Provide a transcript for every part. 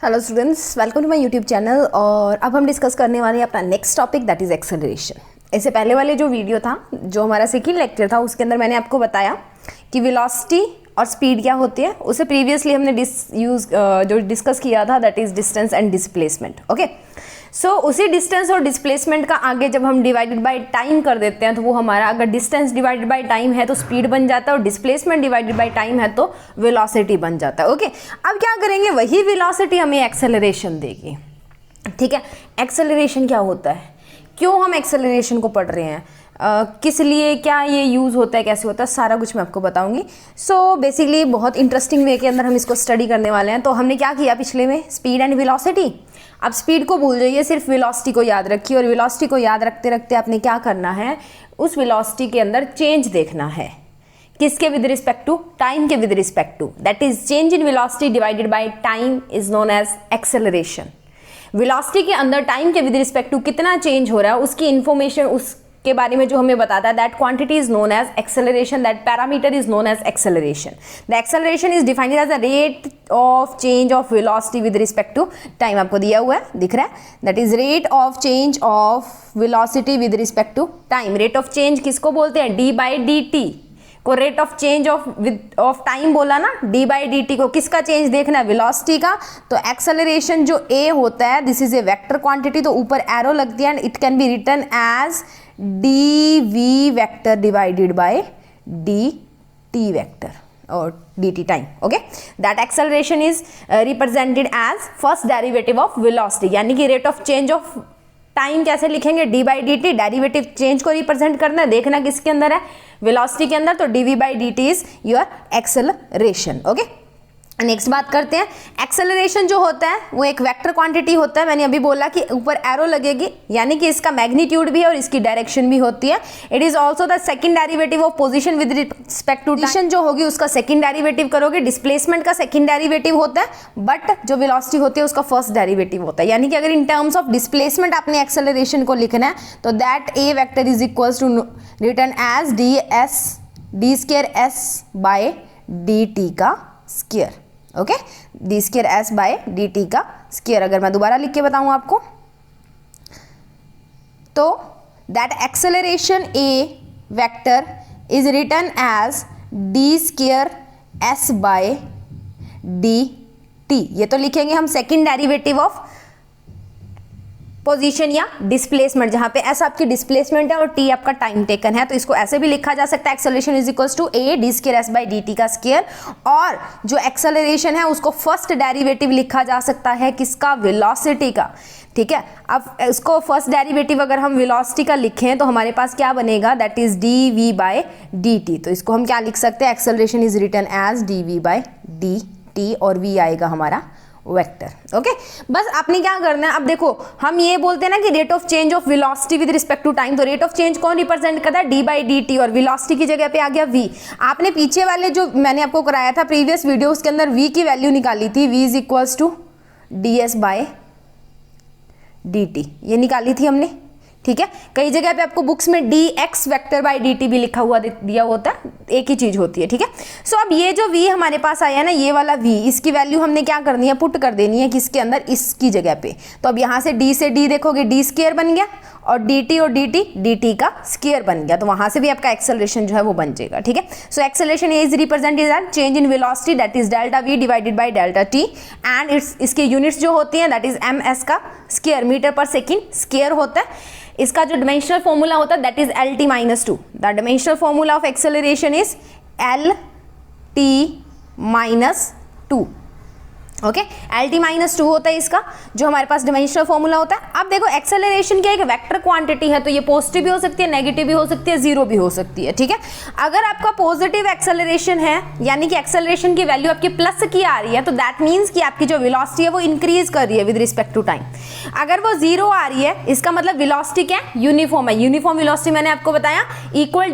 Hello students, welcome to my YouTube channel. और अब हम डिस्कस करने वाले हैं अपना next topic, that is acceleration. इससे पहले वाले जो वीडियो था, जो हमारा सेकंड लेक्चर था, उसके अंदर मैंने आपको बताया कि वेलोसिटी और स्पीड क्या होती है। उसे प्रीवियसली हमने जो डिस्कस किया था, that is distance and displacement. Okay, so उसी डिस्टेंस और डिस्प्लेसमेंट का आगे जब हम डिवाइडेड बाय टाइम कर देते हैं तो वो हमारा, अगर डिस्टेंस डिवाइडेड बाय टाइम है तो स्पीड बन जाता है और डिस्प्लेसमेंट डिवाइडेड बाय टाइम है तो वेलोसिटी बन जाता है। ओके, अब क्या करेंगे, वही वेलोसिटी हमें एक्सेलरेशन देगी। ठीक है, एक्सेलरेशन क्या होता है, क्यों हम एक्सेलरेशन को पढ़ रहे हैं, किस लिए, क्या ये यूज़ होता है, कैसे होता है, सारा कुछ मैं आपको बताऊंगी। सो बेसिकली बहुत इंटरेस्टिंग वे के अंदर हम इसको स्टडी करने वाले हैं। तो हमने क्या किया पिछले में, स्पीड एंड वेलोसिटी। अब स्पीड को भूल जाइए, सिर्फ वेलोसिटी को याद रखिए। और वेलोसिटी को याद रखते रखते आपने क्या करना है, उस वेलोसिटी के अंदर चेंज देखना है। किसके विद रिस्पेक्ट टू, टाइम के with respect to, that is change in velocity divided by time is known as acceleration. Velocity के अंदर टाइम के विद रिस्पेक्ट टू कितना चेंज हो रहा है, उसकी इंफॉर्मेशन, उसके बारे में जो हमें बताता है, that quantity is known as acceleration, that parameter is known as acceleration. The acceleration is defined as a rate of change of velocity with respect to time. आपको दिया हुआ है, दिख रहा है, that is rate of change of velocity with respect to time. Rate of change किसको बोलते हैं, डी बाई डी टी को rate of change of time बोला ना, डी बाई डी टी को किसका चेंज देखना है, वेलोसिटी का। तो एक्सेलरेशन जो ए होता है, this is A vector quantity, तो ऊपर एरो लगती है and it can be written as D V vector divided by D T vector और D T time. Okay, that acceleration is represented as first derivative of velocity, यानी कि rate of change of time कैसे लिखेंगे, D by D T, derivative change को represent करना है, देखना किसके अंदर है, वेलोसिटी के अंदर। तो D V by D T is your acceleration. Okay, next बात करते हैं, एक्सेलरेशन जो होता है वो एक वेक्टर क्वांटिटी होता है। मैंने अभी बोला कि ऊपर एरो लगेगी, यानी कि इसका मैग्नीट्यूड भी है और इसकी डायरेक्शन भी होती है। It is also the second derivative of position with respect to time. जो होगी उसका सेकंड डेरिवेटिव करोगे, डिस्प्लेसमेंट का सेकंड डेरिवेटिव होता है, बट जो वेलोसिटी होती है उसका फर्स्ट डेरिवेटिव होता है। यानी कि अगर इन टर्म्स ऑफ डिस्प्लेसमेंट आपने एक्सेलरेशन को लिखना है तो that A vector is equals to written as D square S by D T का square. Okay, D square S by D T का स्क्वायर। अगर मैं दोबारा लिख के बताऊं आपको, तो that acceleration A vector is written as D square S by D T. ये तो लिखेंगे हम सेकंड डेरिवेटिव ऑफ पोजीशन या डिस्प्लेसमेंट, जहां पे एस आपकी डिस्प्लेसमेंट है और टी आपका टाइम टेकन है, तो इसको ऐसे भी लिखा जा सकता है, acceleration is equals to A D square S by D T का स्क्वायर। और जो एक्सेलरेशन है उसको फर्स्ट डेरिवेटिव लिखा जा सकता है, किसका, वेलोसिटी का। ठीक है, अब इसको फर्स्ट डेरिवेटिव अगर हम वेलोसिटी का लिखें तो हमारे पास क्या बनेगा, that is D V by D T. तो इसको हम क्या लिख सकते हैं, acceleration is written as D V by D T और वी आएगा हमारा वेक्टर। ओके, बस आपने क्या करना है, अब देखो हम ये बोलते हैं ना कि rate of change of velocity with respect to time, तो रेट ऑफ चेंज कौन रिप्रेजेंट करता है, डी बाई डी टी, और वेलोसिटी की जगह पे आ गया वी। आपने पीछे वाले जो मैंने आपको कराया था प्रीवियस वीडियो, उसके अंदर वी की वैल्यू निकाली थी, V is equals to D S by D T, ये निकाली थी हमने। ठीक है, कई जगह पे आपको बुक्स में D x vector by D T भी लिखा हुआ दिया होता है, एक ही चीज होती है। ठीक है, सो अब ये जो v हमारे पास आया ना, ये वाला v, इसकी वैल्यू हमने क्या करनी है, पुट कर देनी है किसके अंदर, इसकी जगह पे। तो अब यहाँ से d से d देखोगे, डी स्क्वायर बन गया, और dt और dt का स्क्वायर बन गया, तो वहां से भी आपका एक्सेलरेशन जो है वो बन जाएगा। ठीक है, so acceleration is represented as change in velocity, that is delta v divided by delta t, and इसके यूनिट्स जो होती हैं दैट इज ms का square, meter per second square होता है। इसका जो डिमेंशनल फॉर्मूला होता है that is L T minus two. The dimensional formula of acceleration is L T minus two. Okay, L T minus two होता है इसका जो हमारे पास डिमेंशनल फॉर्मूला होता है। अब देखो एक्सेलरेशन क्या एक वेक्टर क्वांटिटी है, तो ये पॉजिटिव भी हो सकती है, नेगेटिव भी हो सकती है, जीरो भी हो सकती है। ठीक है, अगर आपका पॉजिटिव एक्सेलरेशन है, यानी कि एक्सेलरेशन की वैल्यू आपकी प्लस की आ रही है, तो दैट मीन्स कि आपकी जो वेलोसिटी है वो इंक्रीज कर रही है विद रिस्पेक्ट टू टाइम। अगर वो जीरो आ रही है, इसका मतलब वेलोसिटी क्या है, यूनिफॉर्म है। यूनिफॉर्म वेलोसिटी मैंने आपको बताया, equal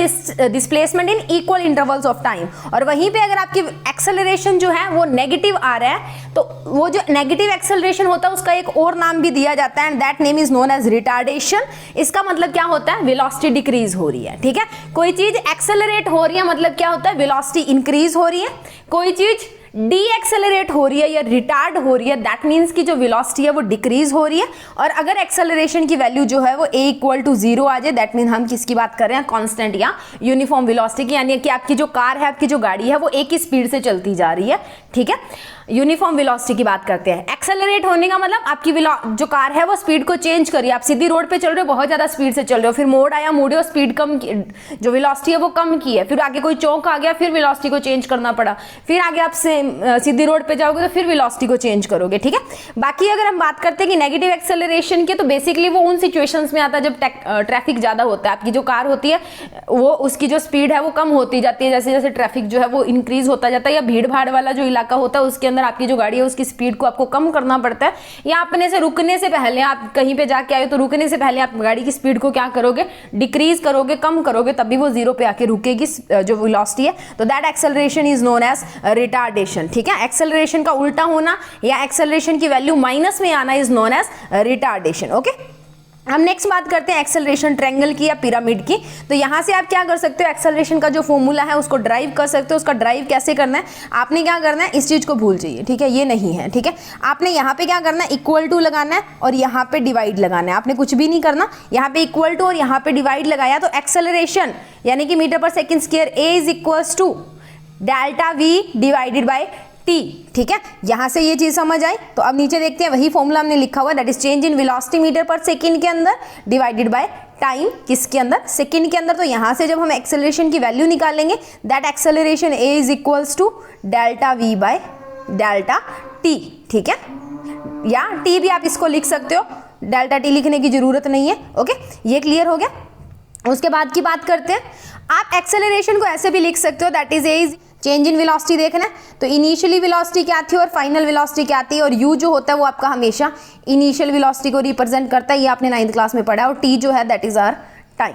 displacement in equal intervals of time. और वहीं पे अगर आपकी एक्सेलरेशन जो है वो नेगेटिव आ रहा है, तो वो जो नेगेटिव एक्सेलरेशन होता है उसका एक और नाम भी दिया जाता है, and that name is known as retardation. इसका मतलब क्या होता है, वेलोसिटी डिक्रीज हो रही है। ठीक है, कोई चीज एक्सेलरेट हो रही है मतलब क्या होता है, वेलोसिटी इंक्रीज हो रही है। कोई चीज डी एक्सेलरेट हो रही है या रिटार्ड हो रही है, दैट मीन्स कि जो वेलोसिटी है वो डिक्रीज हो रही है। और अगर एक्सेलरेशन की वैल्यू जो है वो a इक्वल टू 0 आ जाए, दैट मीन हम किसकी बात कर रहे हैं, कांस्टेंट या यूनिफॉर्म वेलोसिटी की, यानी कि आपकी जो कार है, आपकी जो गाड़ी है वो एक ही स्पीड से चलती जा रही है, ठीक है, यूनिफॉर्म वेलोसिटी की बात करते हैं। एक्सेलरेट होने का मतलब आपकी जो कार है वो स्पीड को चेंज करिए, आप सीधी रोड पे चल रहे हो, बहुत ज्यादा स्पीड से चल रहे हो, फिर मोड़ आया, मोड़े और स्पीड कम की, जो वेलोसिटी है वो कम की है, फिर आगे कोई चौक आ गया, फिर वेलोसिटी को चेंज करना पड़ा, फिर आगे आप सीधी रोड पे जाओगे तो फिर वेलोसिटी को चेंज करोगे, ठीक है। बाकी अगर हम बात करते हैं कि नेगेटिव एक्सेलरेशन की, तो बेसिकली वो उन सिचुएशंस में आता है जब ट्रैफिक ज्यादा होता है, आपकी जो कार होती है वो उसकी जो स्पीड है वो कम होती जाती है, जैसे जैसे ट्रैफिक जो है वो इंक्रीज होता जाता है, या भीड़ भाड़ वाला जो इलाका होता है उसके अंदर आपकी जो गाड़ी है उसकी स्पीड को आपको कम करना पड़ता है, या अपने से रुकने से पहले, आप कहीं पे जाके आए तो रुकने से पहले आप गाड़ी की स्पीड को क्या करोगे, डिक्रीज करोगे, कम करोगे, तभी वो 0 पे आके रुकेगी जो वेलोसिटी है। तो that acceleration is known as retardation, ठीक है। एक्सेलरेशन का उल्टा होना या एक्सेलरेशन की वैल्यू माइनस में आना is known as retardation, okay. हम नेक्स्ट बात करते हैं एक्सेलरेशन ट्रायंगल की या पिरामिड की। तो यहां से आप क्या कर सकते हो, एक्सेलरेशन का जो फॉर्मूला है उसको ड्राइव कर सकते हो। उसका ड्राइव कैसे करना है, आपने क्या करना है, इस चीज को भूल जाइए, ठीक है, ये नहीं है, ठीक है। आपने यहाँ पे क्या करना है, इक्वल टू लगाना है और यहाँ पे डिवाइड लगाना है, आपने कुछ भी नहीं करना, यहाँ पे इक्वल टू और यहाँ पे डिवाइड लगाया तो एक्सेलरेशन यानी कि meter per second square a is equals to delta v divided by t, ठीक है। यहां से ये चीज समझ आई। तो अब नीचे देखते हैं, वही फॉर्मूला हमने लिखा हुआ, that is change in velocity meter per second के अंदर डिवाइडेड बाय टाइम किसके अंदर, सेकंड के अंदर। तो यहां से जब हम एक्सेलरेशन की वैल्यू निकालेंगे, that acceleration a is equals to delta v by delta t, ठीक है, या t भी आप इसको लिख सकते हो, डेल्टा t लिखने की जरूरत नहीं है, ओके। ये क्लियर हो गया। उसके बाद की बात करते हैं, आप एक्सेलरेशन को ऐसे भी लिख सकते हो, that is a is change in velocity देखना है तो इनिशियली वेलोसिटी क्या थी और फाइनल वेलोसिटी क्या थी, और u जो होता है वो आपका हमेशा इनिशियल वेलोसिटी को रिप्रेजेंट करता है, ये आपने 9th क्लास में पढ़ा है। और t जो है दैट इज आवर टाइम,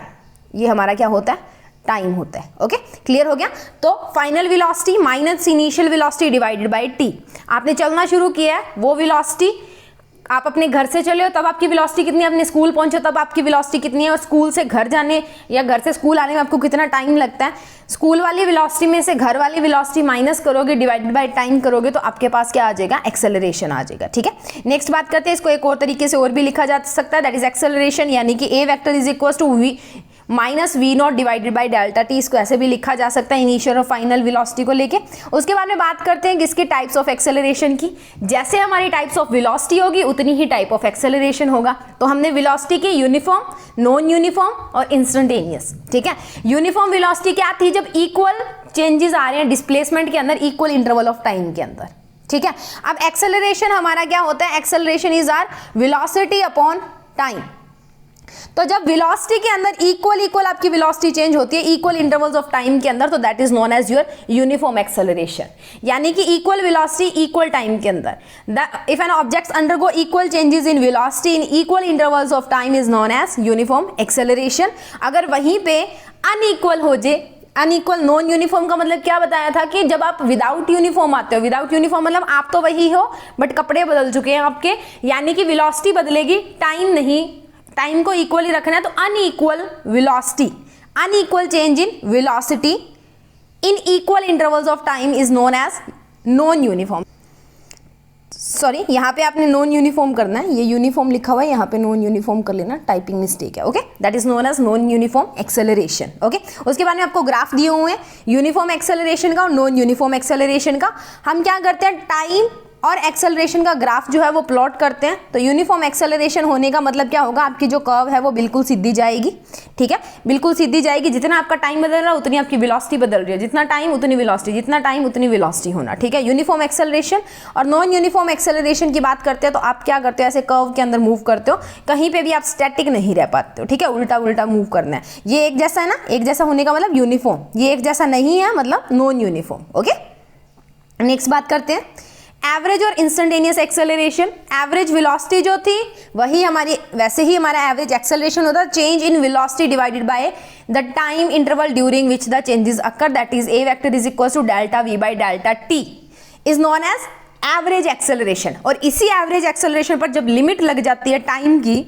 ये हमारा क्या होता है, टाइम होता है, ओके। क्लियर हो गया। तो final velocity minus initial velocity divided by t। आपने चलना शुरू किया है, वो वेलोसिटी आप अपने घर से चले हो तब आपकी वेलोसिटी कितनी है, अपने स्कूल पहुंचे तब आपकी वेलोसिटी कितनी है, और स्कूल से घर जाने या घर से स्कूल आने में आपको कितना टाइम लगता है, स्कूल वाली वेलोसिटी में से घर वाली वेलोसिटी माइनस करोगे, डिवाइडेड बाय टाइम करोगे, तो आपके पास क्या आ जाएगा, एक्सेलरेशन आ जाएगा, ठीक है। नेक्स्ट बात करते हैं, इसको एक और तरीके से और भी लिखा जा सकता है, दैट इज एक्सेलरेशन यानी कि a vector is equal to v minus V not divided by delta T, इसको ऐसे भी लिखा जा सकता है इनिशियल और फाइनल वेलोसिटी को लेके। उसके बाद में बात करते हैं किसके टाइप्स ऑफ एक्सेलरेशन की। जैसे हमारी टाइप्स ऑफ वेलोसिटी होगी उतनी ही टाइप ऑफ एक्सेलरेशन होगा। तो हमने वेलोसिटी की यूनिफॉर्म, नॉन यूनिफॉर्म और इंस्टेंटेनियस, ठीक है। यूनिफॉर्म वेलोसिटी क्या थी, जब इक्वल चेंजेस आ रहे हैं डिस्प्लेसमेंट के अंदर इक्वल इंटरवल ऑफ टाइम के अंदर, ठीक है। अब एक्सेलरेशन हमारा क्या होता है, acceleration is are velocity upon time. तो जब वेलोसिटी के अंदर इक्वल आपकी वेलोसिटी चेंज होती है इक्वल इंटरवल्स ऑफ टाइम के अंदर, तो that is known as your uniform acceleration, यानी कि इक्वल वेलोसिटी इक्वल टाइम के अंदर। If an objects undergo equal changes in velocity in equal intervals of time is known as uniform acceleration. अगर वहीं पे अनइक्वल हो जाए, अनइक्वल नॉन यूनिफॉर्म का मतलब क्या बताया था कि जब आप विदाउट यूनिफॉर्म आते हो, विदाउट यूनिफॉर्म मतलब आप तो वही हो बट कपड़े बदल चुके हैं आपके, यानी कि वेलोसिटी बदलेगी, टाइम नहीं, टाइम को इक्वली रखना है। तो unequal velocity, unequal change in velocity in equal intervals of time is known as non uniform. Sorry, यहाँ पे आपने नॉन यूनिफॉर्म करना है, ये यूनिफॉर्म लिखा हुआ है, यहाँ पे नॉन यूनिफॉर्म कर लेना, टाइपिंग मिस्टेक है, okay. That is known as non uniform acceleration, okay. उसके बाद में आपको ग्राफ दिए हुए हैं यूनिफॉर्म एक्सेलरेशन का और नॉन यूनिफॉर्म एक्सेलरेशन का। हम क्या करते हैं, टाइम और एक्सेलरेशन का ग्राफ जो है वो प्लॉट करते हैं। तो यूनिफॉर्म एक्सेलरेशन होने का मतलब क्या होगा, आपकी जो कर्व है वो बिल्कुल सीधी जाएगी, ठीक है, बिल्कुल सीधी जाएगी। जितना आपका टाइम बदल रहा है उतनी आपकी वेलोसिटी बदल रही है, जितना टाइम उतनी वेलोसिटी, जितना टाइम उतनी वेलोसिटी होना, ठीक है। यूनिफॉर्म एक्सेलरेशन और नॉन यूनिफॉर्म एक्सेलरेशन की बात करते हैं तो आप क्या करते हो, ऐसे कर्व के अंदर मूव करते हो, कहीं पे भी आप स्टैटिक नहीं रह पाते हो, ठीक है, उल्टा उल्टा मूव करना है। ये एक जैसा है ना, एक जैसा होने का मतलब यूनिफॉर्म, ये एक जैसा नहीं है मतलब नॉन यूनिफॉर्म, ओके। नेक्स्ट बात करते हैं एवरेज और इंस्टेंटेनियस एक्सेलरेशन। एवरेज वेलोसिटी जो थी वही हमारी, वैसे ही हमारा एवरेज एक्सेलरेशन होता है, change in velocity divided by the time interval during which the changes occur, that is A vector is equal to delta V by delta T is known as average acceleration. और इसी average acceleration पर जब limit लग जाती है time की,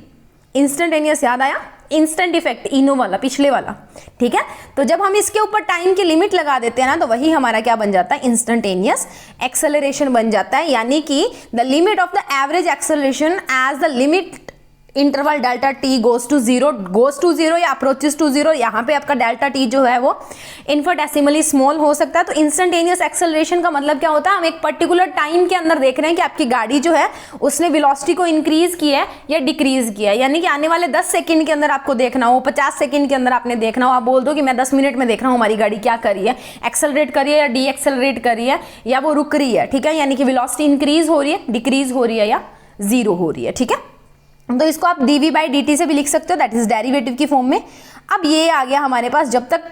instantaneous याद आया, इंस्टेंट इफेक्ट, इनो वाला, पिछले वाला, ठीक है। तो जब हम इसके ऊपर टाइम की लिमिट लगा देते हैं ना, तो वही हमारा क्या बन जाता है, इंस्टेंटेनियस एक्सेलरेशन बन जाता है। यानी कि the limit of the average acceleration as the limit interval delta T goes to zero या अप्रोचेस टू जीरो। यहाँ पे आपका डेल्टा टी जो है वो इन्फिनिटेसिमली स्मॉल हो सकता है। तो इंस्टेंटेनियस एक्सेलरेशन का मतलब क्या होता है, हम एक पर्टिकुलर टाइम के अंदर देख रहे हैं कि आपकी गाड़ी जो है उसने वेलोसिटी को इंक्रीज किया है या डिक्रीज किया है। यानी कि आने वाले 10 सेकंड के अंदर आपको देखना हो, 50 सेकंड के अंदर आपने देखना हो, आप बोल दो कि मैं 10 मिनट में देख रहा हूँ हमारी गाड़ी क्या कर रही है, एक्सेलरेट कर रही है या डी एक्सेलरेट कर रही है या वो रुक रही है, ठीक है। यानी कि वेलोसिटी इंक्रीज हो रही है, डिक्रीज हो रही है या जीरो हो रही है, ठीक है। तो इसको आप dv बाई dt से भी लिख सकते हो, दैट इज डेरिवेटिव की फॉर्म में। अब ये आ गया हमारे पास, जब तक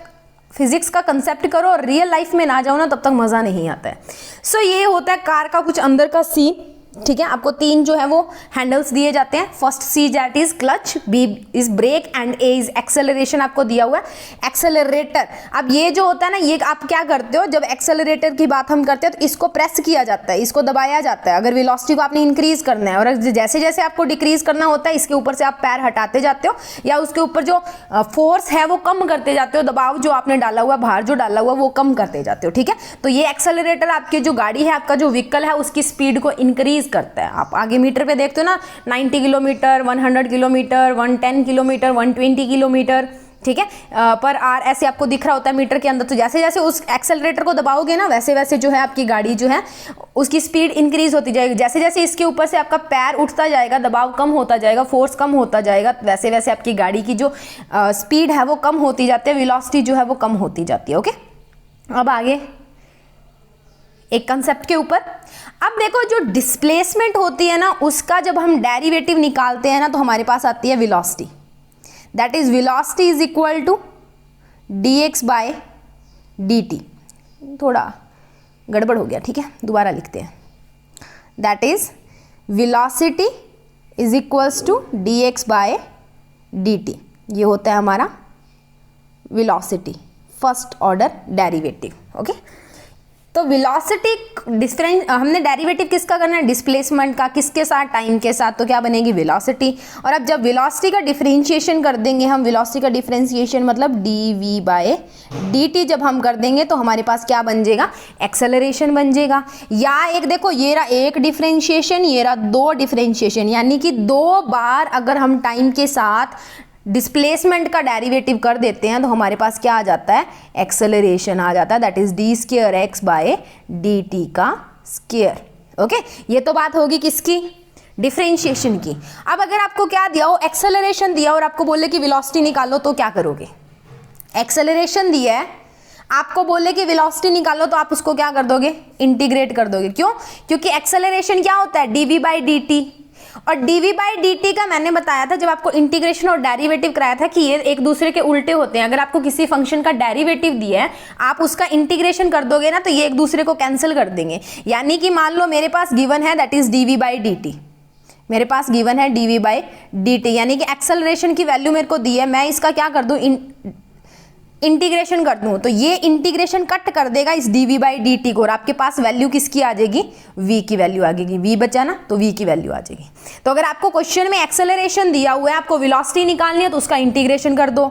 फिजिक्स का कंसेप्ट करो और रियल लाइफ में ना जाओ ना, तब तक मजा नहीं आता है। सो ये होता है कार का कुछ अंदर का सीन, ठीक है। आपको 3 जो है वो हैंडल्स दिए जाते हैं। First C that is clutch, B is brake and A is acceleration आपको दिया हुआ है। एक्सेलरेटर, अब ये जो होता है ना, ये आप क्या करते हो, जब एक्सेलरेटर की बात हम करते हैं तो इसको प्रेस किया जाता है, इसको दबाया जाता है अगर वेलोसिटी को आपने इंक्रीज करना है। और जैसे जैसे आपको डिक्रीज करना होता है, इसके ऊपर से आप पैर हटाते जाते हो या उसके ऊपर जो फोर्स है वो कम करते जाते हो, दबाव जो आपने डाला हुआ, भार जो डाला हुआ वो कम करते जाते हो, ठीक है। तो ये एक्सेलरेटर आपकी जो गाड़ी है, आपका जो व्हीकल है, उसकी स्पीड को इंक्रीज करता है। आप आगे मीटर पे देखते हो ना, 90 किलोमीटर, 100 किलोमीटर, 110 किलोमीटर, 120 किलोमीटर, ठीक है, पर आर ऐसे आपको दिख रहा होता है मीटर के अंदर। तो जैसे जैसे उस एक्सेलरेटर को दबाओगे ना, वैसे वैसे जो है आपकी गाड़ी जो है उसकी स्पीड इंक्रीज होती जाएगी। जैसे जैसे इसके ऊपर से आपका पैर उठता जाएगा, दबाव कम होता जाएगा, फोर्स कम होता जाएगा, वैसे वैसे आपकी गाड़ी की जो स्पीड है वो कम होती जाती है, वेलोसिटी जो है वो कम होती जाती है। ओके, अब आगे एक कंसेप्ट के ऊपर। अब देखो, जो डिस्प्लेसमेंट होती है ना, उसका जब हम डेरिवेटिव निकालते हैं ना, तो हमारे पास आती है velocity. That is velocity is equal to dx by dt। थोड़ा गड़बड़ हो गया, ठीक है, दोबारा लिखते हैं। That is velocity is equals to dx by dt। ये होता है हमारा velocity, first order derivative. Okay, तो वेलोसिटी डिफरेंट, हमने डेरिवेटिव किसका करना है, डिस्प्लेसमेंट का, किसके साथ, टाइम के साथ। तो क्या बनेगी, वेलोसिटी। और अब जब वेलोसिटी का डिफरेंशिएशन कर देंगे हम, वेलोसिटी का डिफरेंशिएशन मतलब dv बाय dt जब हम कर देंगे, तो हमारे पास क्या बन जाएगा, एक्सेलरेशन बन जाएगा। या एक देखो, ये रहा एक डिफरेंशिएशन, ये रहा 2 डिफरेंशिएशन, यानी कि 2 बार अगर हम टाइम के साथ डिस्प्लेसमेंट का डेरिवेटिव कर देते हैं, तो हमारे पास क्या आ जाता है, एक्सेलरेशन आ जाता है। That is d square x by dt का स्क्वायर। ओके, ये तो बात होगी किसकी, डिफरेंशिएशन की। अब अगर आपको क्या दिया हो, एक्सेलरेशन दिया और आपको बोले कि वेलोसिटी निकालो, तो क्या करोगे, एक्सेलरेशन दिया है, आपको बोले कि वेलोसिटी निकालो, तो आप उसको क्या कर दोगे, इंटीग्रेट कर दोगे। क्यों, क्योंकि एक्सेलरेशन क्या होता है, dv बाई dt। और dv बाई dt का मैंने बताया था जब आपको इंटीग्रेशन और डेरिवेटिव कराया था कि ये एक दूसरे के उल्टे होते हैं। अगर आपको किसी फंक्शन का डेरिवेटिव दिया है, आप उसका इंटीग्रेशन कर दोगे ना, तो ये एक दूसरे को कैंसिल कर देंगे। यानी कि मान लो मेरे पास गिवन है, that is dv by dt, मेरे पास गिवन है dv बाई dt, यानी कि एक्सेलरेशन की वैल्यू मेरे को दी है, मैं इसका क्या कर दूं, इंटीग्रेशन कर दूं, तो ये इंटीग्रेशन कट कर देगा इस dv बाई dt को, और आपके पास वैल्यू किसकी आ जाएगी, v की वैल्यू आ जाएगी। v बचा ना, तो v की वैल्यू आ जाएगी। तो अगर आपको क्वेश्चन में एक्सेलरेशन दिया हुआ है, आपको वेलोसिटी निकालनी है, तो उसका इंटीग्रेशन कर दो।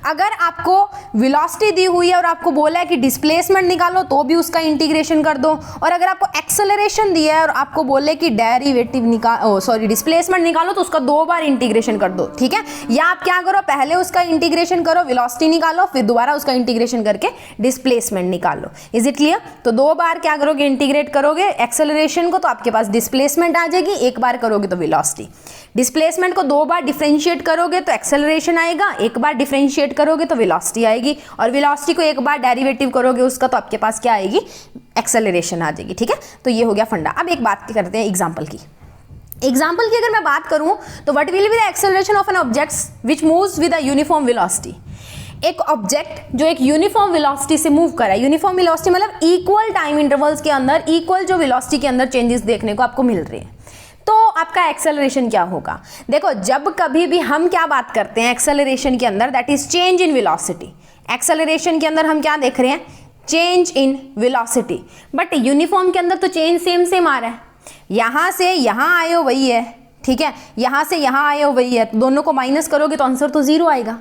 अगर आपको वेलोसिटी दी हुई है और आपको बोला है कि डिस्प्लेसमेंट निकालो, तो भी उसका इंटीग्रेशन कर दो। और अगर आपको एक्सेलरेशन दिया है और आपको बोले कि डेरिवेटिव डिस्प्लेसमेंट निकालो, तो उसका 2 बार इंटीग्रेशन कर दो, ठीक है। या आप क्या करो, पहले उसका इंटीग्रेशन करो, वेलोसिटी निकालो, फिर दोबारा उसका इंटीग्रेशन करके डिस्प्लेसमेंट निकाल लो। Is it clear. तो 2 बार क्या करोगे, इंटीग्रेट करोगे एक्सेलरेशन को, तो आपके पास डिस्प्लेसमेंट आ जाएगी। 1 बार करोगे तो वेलोसिटी। डिस्प्लेसमेंट को 2 बार डिफरेंशिएट करोगे तो एक्सेलरेशन आएगा, 1 बार डिफरेंशिएट करोगे तो वेलोसिटी आएगी, और वेलोसिटी को 1 बार डेरिवेटिव करोगे उसका, तो आपके पास क्या आएगी, एक्सेलरेशन आ जाएगी, ठीक है। तो ये हो गया फंडा। अब एक बात करते हैं एग्जाम्पल की। एग्जाम्पल की अगर मैं बात करूं, तो what will be the acceleration of an object which moves with a uniform velocity. एक ऑब्जेक्ट जो एक यूनिफॉर्म वेलोसिटी से मूव कर रहा है, यूनिफॉर्म वेलोसिटी मतलब इक्वल टाइम इंटरवल्स के अंदर इक्वल जो वेलोसिटी के अंदर चेंजेस देखने को आपको मिल रहे हैं, तो आपका एक्सेलरेशन क्या होगा। देखो, जब कभी भी हम क्या बात करते हैं एक्सेलरेशन के अंदर, that is change in velocity. Acceleration के अंदर हम क्या देख रहे हैं, change in velocity. But uniform के अंदर तो चेंज सेम सेम आ रहा है, यहां से यहां आए हो वही है, ठीक है, यहाँ से यहाँ आए हो वही है, तो दोनों को माइनस करोगे तो आंसर तो 0 आएगा।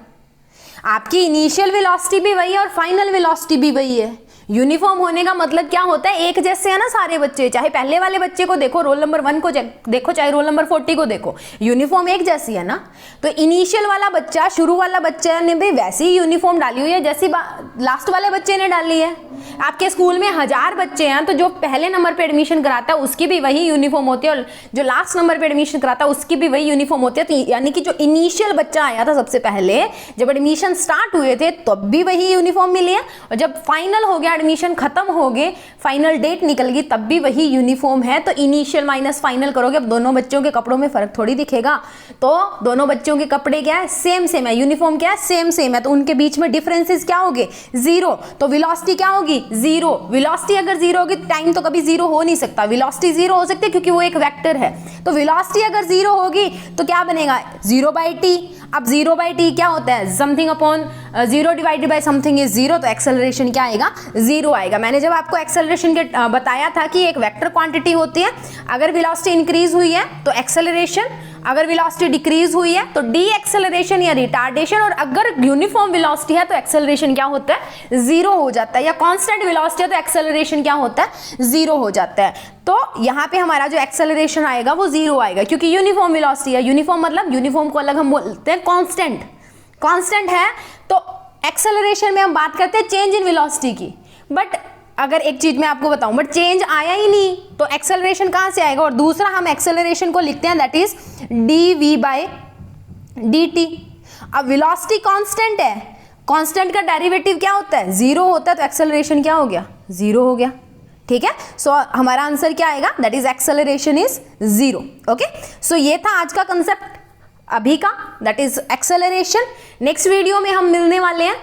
आपकी इनिशियल वेलोसिटी भी वही है और फाइनल वेलोसिटी भी वही है। यूनिफॉर्म होने का मतलब क्या होता है, एक जैसे है ना सारे बच्चे, चाहे पहले वाले बच्चे को देखो, रोल नंबर 1 को देखो, चाहे रोल नंबर 40 को देखो, यूनिफॉर्म एक जैसी है ना। तो इनिशियल वाला बच्चा, शुरू वाला बच्चा ने भी वैसी ही यूनिफॉर्म डाली हुई है जैसी लास्ट वाले बच्चे ने डाली है। आपके स्कूल में 1000 बच्चे हैं तो जो पहले नंबर पे एडमिशन कराता है उसकी भी वही यूनिफॉर्म होती है और जो लास्ट नंबर पे एडमिशन कराता है उसकी भी वही यूनिफॉर्म होती है। तो यानी कि जो इनिशियल बच्चा आया था सबसे पहले, जब एडमिशन स्टार्ट हुए थे तब भी वही यूनिफॉर्म मिली है, और जब फाइनल हो गया, एडमिशन खत्म हो गए, फाइनल डेट निकल गई, तब भी वही यूनिफॉर्म है। तो इनिशियल माइनस फाइनल करोगे, अब दोनों बच्चों के कपड़ों में फर्क थोड़ी दिखेगा। तो दोनों बच्चों के कपड़े क्या है, सेम सेम है, यूनिफॉर्म क्या है, सेम सेम है, तो उनके बीच में डिफरेंसेस क्या होंगे, 0। तो वेलोसिटी क्या होगी, 0। वेलोसिटी अगर 0 होगी, टाइम तो कभी 0 हो नहीं सकता। वेलोसिटी 0 हो सकती है क्योंकि वो एक वेक्टर है। तो वेलोसिटी अगर 0 होगी तो क्या बनेगा, 0/t। अब 0/t क्या होता है, something upon 0 divided by something is 0। तो एक्सेलरेशन क्या आएगा, 0 आएगा। मैंने जब आपको एक्सेलरेशन के बताया था कि एक वेक्टर क्वांटिटी होती है, अगर वेलोसिटी इंक्रीज हुई है तो एक्सेलरेशन, अगर वेलोसिटी डिक्रीज हुई है तो डी एक्सेलरेशन या रिटार्डेशन, और अगर यूनिफॉर्म वेलोसिटी है तो एक्सेलरेशन क्या होता है, 0 हो जाता है, या कांस्टेंट वेलोसिटी है तो एक्सेलरेशन क्या होता है, 0 हो जाता है। तो यहाँ पे हमारा जो एक्सेलरेशन आएगा वो 0 आएगा क्योंकि यूनिफॉर्म वेलोसिटी है। यूनिफॉर्म मतलब यूनिफॉर्म को अलग हम बोलते हैं कांस्टेंट, कांस्टेंट है। तो एक्सेलरेशन में हम बात करते हैं चेंज इन वेलोसिटी की, बट अगर एक चीज मैं आपको बताऊं, बट चेंज आया ही नहीं तो एक्सेलरेशन कहां से आएगा। और दूसरा हम एक्सेलरेशन को लिखते हैं दैट इज dv/dt। अब वेलोसिटी कांस्टेंट है, कांस्टेंट का डेरिवेटिव क्या होता है, 0 होता है, तो एक्सेलरेशन क्या हो गया, 0 हो गया। ठीक है, सो हमारा आंसर क्या आएगा, that is acceleration is 0। Okay, so ये था आज का कंसेप्ट अभी का, that is acceleration. Next video में हम मिलने वाले हैं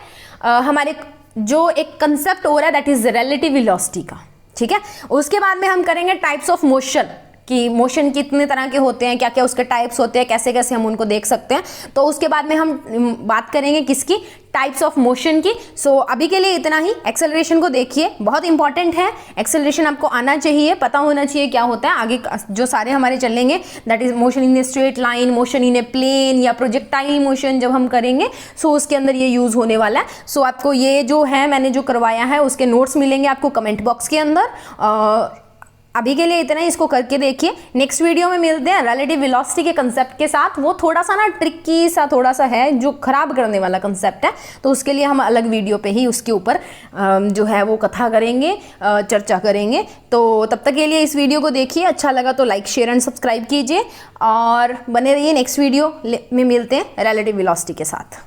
हमारे जो एक कंसेप्ट हो रहा है दैट इज रिलेटिव वेलोसिटी का। ठीक है, उसके बाद में हम करेंगे टाइप्स ऑफ मोशन, कि मोशन कितने तरह के होते हैं, क्या क्या उसके टाइप्स होते हैं, कैसे कैसे हम उनको देख सकते हैं। तो उसके बाद में हम बात करेंगे किसकी, टाइप्स ऑफ मोशन की। सो अभी के लिए इतना ही। एक्सेलरेशन को देखिए, बहुत इंपॉर्टेंट है। एक्सेलरेशन आपको आना चाहिए, पता होना चाहिए क्या होता है। आगे जो सारे हमारे चलेंगे that is motion in a straight line, motion in a plane, या प्रोजेक्टाइल मोशन जब हम करेंगे सो उसके अंदर ये यूज होने वाला है। सो आपको ये जो है मैंने जो करवाया है उसके नोट्स मिलेंगे आपको कमेंट बॉक्स के अंदर। अभी के लिए इतना ही, इसको करके देखिए। नेक्स्ट वीडियो में मिलते हैं रिलेटिव वेलोसिटी के कंसेप्ट के साथ। वो थोड़ा सा ना ट्रिकी सा थोड़ा सा है, जो खराब करने वाला कंसेप्ट है, तो उसके लिए हम अलग वीडियो पे ही उसके ऊपर जो है वो कथा करेंगे, चर्चा करेंगे। तो तब तक के लिए इस वीडियो को देखिए, अच्छा लगा तो लाइक शेयर एंड सब्सक्राइब कीजिए और बने रहिए। नेक्स्ट वीडियो में मिलते हैं रिलेटिव वेलोसिटी के साथ।